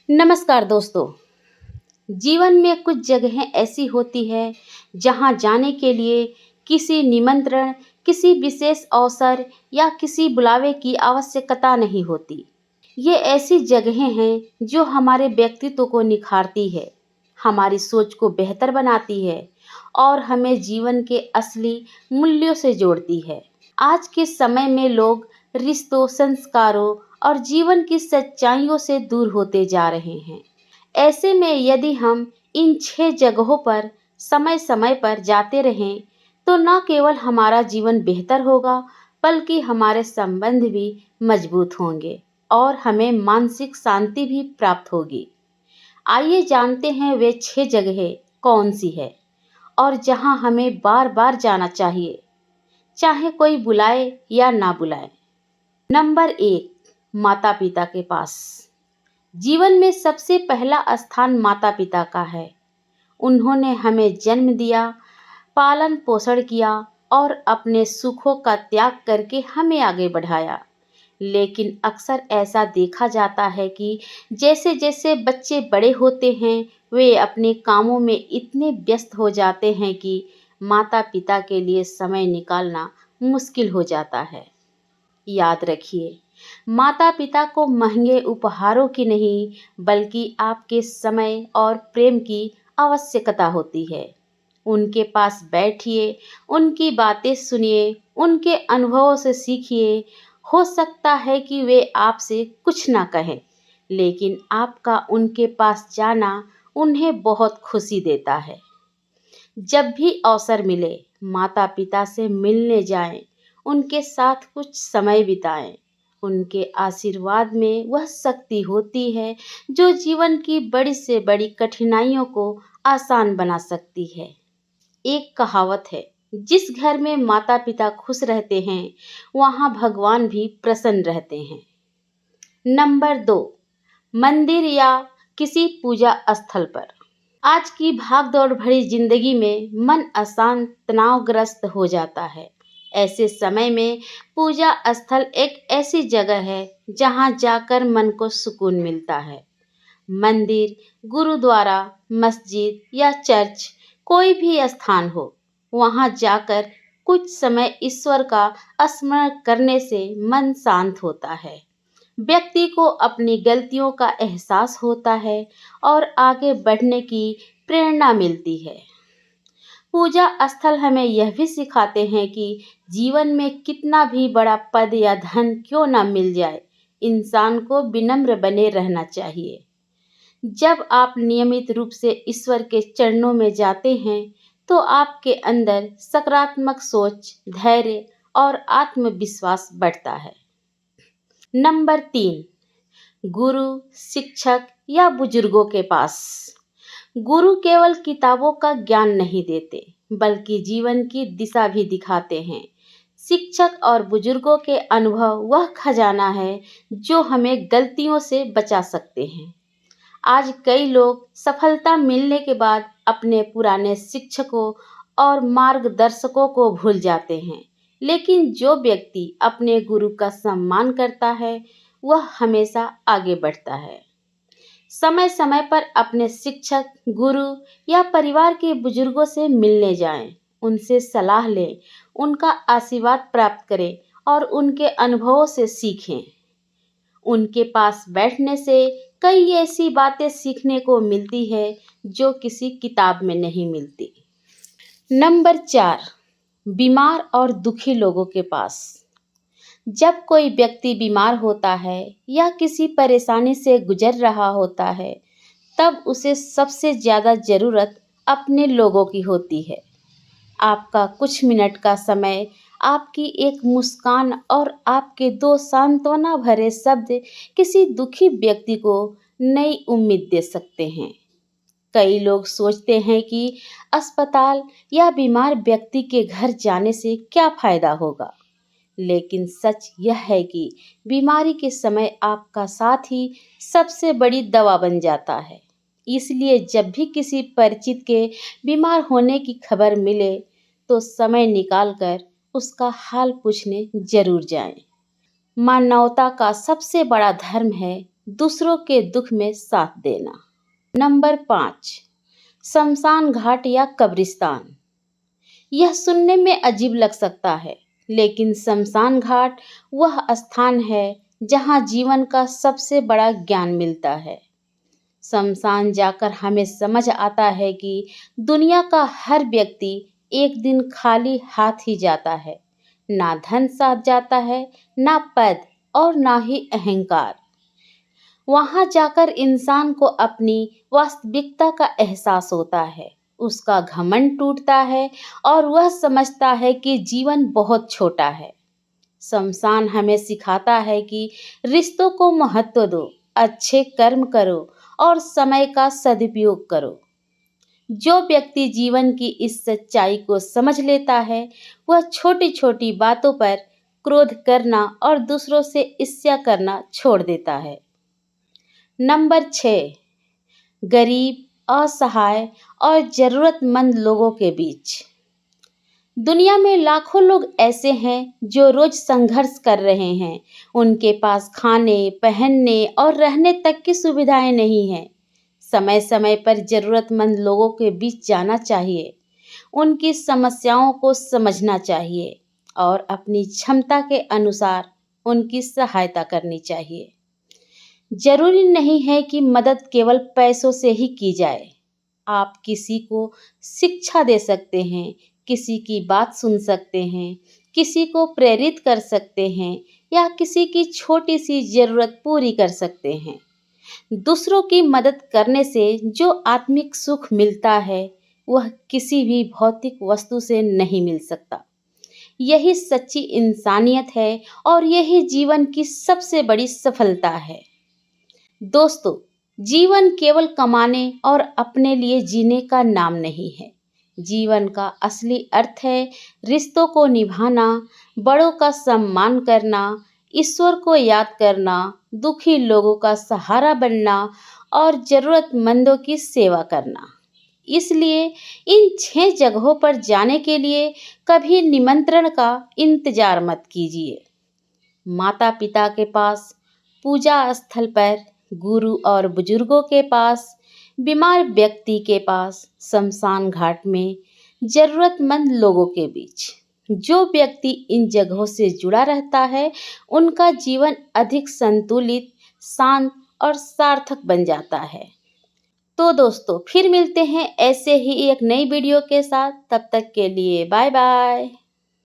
नमस्कार दोस्तों। जीवन में कुछ जगहें ऐसी होती है जहां जाने के लिए किसी निमंत्रण, किसी विशेष अवसर या किसी बुलावे की आवश्यकता नहीं होती। ये ऐसी जगहें हैं जो हमारे व्यक्तित्व को निखारती है, हमारी सोच को बेहतर बनाती है और हमें जीवन के असली मूल्यों से जोड़ती है। आज के समय में लोग रिश्तों, संस्कारों और जीवन की सच्चाइयों से दूर होते जा रहे हैं। ऐसे में यदि हम इन 6 जगहों पर समय-समय पर जाते रहें, तो न केवल हमारा जीवन बेहतर होगा, बल्कि हमारे संबंध भी मजबूत होंगे और हमें मानसिक शांति भी प्राप्त होगी। आइए जानते हैं वे 6 जगहें कौन-सी है और जहां हमें बार-बार जाना चाहिए, चाहे कोई बुलाए या ना बुलाए। नंबर 1, माता-पिता के पास। जीवन में सबसे पहला स्थान माता-पिता का है। उन्होंने हमें जन्म दिया, पालन पोषण किया और अपने सुखों का त्याग करके हमें आगे बढ़ाया। लेकिन अक्सर ऐसा देखा जाता है कि जैसे-जैसे बच्चे बड़े होते हैं, वे अपने कामों में इतने व्यस्त हो जाते हैं कि माता-पिता के लिए समय निकालना मुश्किल हो जाता है। याद रखिए, माता-पिता को महंगे उपहारों की नहीं, बल्कि आपके समय और प्रेम की आवश्यकता होती है। उनके पास बैठिए, उनकी बातें सुनिए, उनके अनुभवों से सीखिए। हो सकता है कि वे आपसे कुछ ना कहें, लेकिन आपका उनके पास जाना उन्हें बहुत खुशी देता है। जब भी अवसर मिले, माता-पिता से मिलने जाएं, उनके साथ कुछ समय बिताएं। उनके आशीर्वाद में वह शक्ति होती है जो जीवन की बड़ी से बड़ी कठिनाइयों को आसान बना सकती है। एक कहावत है, जिस घर में माता-पिता खुश रहते हैं, वहाँ भगवान भी प्रसन्न रहते हैं। नंबर 2, मंदिर या किसी पूजा स्थल पर। आज की भागदौड़ भरी जिंदगी में मन अशांत, तनावग्रस्त हो जाता है। ऐसे समय में पूजा स्थल एक ऐसी जगह है जहां जाकर मन को सुकून मिलता है। मंदिर, गुरुद्वारा, मस्जिद या चर्च, कोई भी स्थान हो, वहां जाकर कुछ समय ईश्वर का स्मरण करने से मन शांत होता है। व्यक्ति को अपनी गलतियों का एहसास होता है और आगे बढ़ने की प्रेरणा मिलती है। पूजा स्थल हमें यह भी सिखाते हैं कि जीवन में कितना भी बड़ा पद या धन क्यों ना मिल जाए, इंसान को विनम्र बने रहना चाहिए। जब आप नियमित रूप से ईश्वर के चरणों में जाते हैं, तो आपके अंदर सकारात्मक सोच, धैर्य और आत्मविश्वास बढ़ता है। नंबर 3, गुरु, शिक्षक या बुजुर्गों के पास। गुरु केवल किताबों का ज्ञान नहीं देते, बल्कि जीवन की दिशा भी दिखाते हैं। शिक्षक और बुजुर्गों के अनुभव वह खजाना है जो हमें गलतियों से बचा सकते हैं। आज कई लोग सफलता मिलने के बाद अपने पुराने शिक्षकों और मार्गदर्शकों को भूल जाते हैं, लेकिन जो व्यक्ति अपने गुरु का सम्मान करता है, वह हमेशा आगे बढ़ता है। समय समय पर अपने शिक्षक, गुरु या परिवार के बुजुर्गों से मिलने जाएं, उनसे सलाह लें, उनका आशीर्वाद प्राप्त करें और उनके अनुभवों से सीखें। उनके पास बैठने से कई ऐसी बातें सीखने को मिलती है जो किसी किताब में नहीं मिलती। नंबर 4, बीमार और दुखी लोगों के पास। जब कोई व्यक्ति बीमार होता है या किसी परेशानी से गुजर रहा होता है, तब उसे सबसे ज़्यादा ज़रूरत अपने लोगों की होती है। आपका कुछ मिनट का समय, आपकी एक मुस्कान और आपके 2 सांत्वना भरे शब्द किसी दुखी व्यक्ति को नई उम्मीद दे सकते हैं। कई लोग सोचते हैं कि अस्पताल या बीमार व्यक्ति के घर जाने से क्या फ़ायदा होगा, लेकिन सच यह है कि बीमारी के समय आपका साथ ही सबसे बड़ी दवा बन जाता है। इसलिए जब भी किसी परिचित के बीमार होने की खबर मिले, तो समय निकालकर उसका हाल पूछने जरूर जाएं। मानवता का सबसे बड़ा धर्म है दूसरों के दुख में साथ देना। नंबर 5, शमशान घाट या कब्रिस्तान। यह सुनने में अजीब लग सकता है, लेकिन शमशान घाट वह स्थान है जहाँ जीवन का सबसे बड़ा ज्ञान मिलता है। शमशान जाकर हमें समझ आता है कि दुनिया का हर व्यक्ति एक दिन खाली हाथ ही जाता है। ना धन साथ जाता है, ना पद और ना ही अहंकार। वहाँ जाकर इंसान को अपनी वास्तविकता का एहसास होता है, उसका घमंड टूटता है और वह समझता है कि जीवन बहुत छोटा है। शमशान हमें सिखाता है कि रिश्तों को महत्व दो, अच्छे कर्म करो और समय का सदुपयोग करो। जो व्यक्ति जीवन की इस सच्चाई को समझ लेता है, वह छोटी छोटी बातों पर क्रोध करना और दूसरों से ईर्ष्या करना छोड़ देता है। नंबर 6, गरीब, असहाय और ज़रूरतमंद लोगों के बीच। दुनिया में लाखों लोग ऐसे हैं जो रोज संघर्ष कर रहे हैं। उनके पास खाने, पहनने और रहने तक की सुविधाएं नहीं हैं। समय समय पर ज़रूरतमंद लोगों के बीच जाना चाहिए, उनकी समस्याओं को समझना चाहिए और अपनी क्षमता के अनुसार उनकी सहायता करनी चाहिए। जरूरी नहीं है कि मदद केवल पैसों से ही की जाए। आप किसी को शिक्षा दे सकते हैं, किसी की बात सुन सकते हैं, किसी को प्रेरित कर सकते हैं या किसी की छोटी सी ज़रूरत पूरी कर सकते हैं। दूसरों की मदद करने से जो आत्मिक सुख मिलता है, वह किसी भी भौतिक वस्तु से नहीं मिल सकता। यही सच्ची इंसानियत है और यही जीवन की सबसे बड़ी सफलता है। दोस्तों, जीवन केवल कमाने और अपने लिए जीने का नाम नहीं है। जीवन का असली अर्थ है रिश्तों को निभाना, बड़ों का सम्मान करना, ईश्वर को याद करना, दुखी लोगों का सहारा बनना और ज़रूरतमंदों की सेवा करना। इसलिए इन 6 जगहों पर जाने के लिए कभी निमंत्रण का इंतजार मत कीजिए। माता पिता के पास, पूजा स्थल पर, गुरु और बुजुर्गों के पास, बीमार व्यक्ति के पास, शमशान घाट में, ज़रूरतमंद लोगों के बीच। जो व्यक्ति इन जगहों से जुड़ा रहता है, उनका जीवन अधिक संतुलित, शांत और सार्थक बन जाता है। तो दोस्तों, फिर मिलते हैं ऐसे ही एक नई वीडियो के साथ। तब तक के लिए बाय बाय।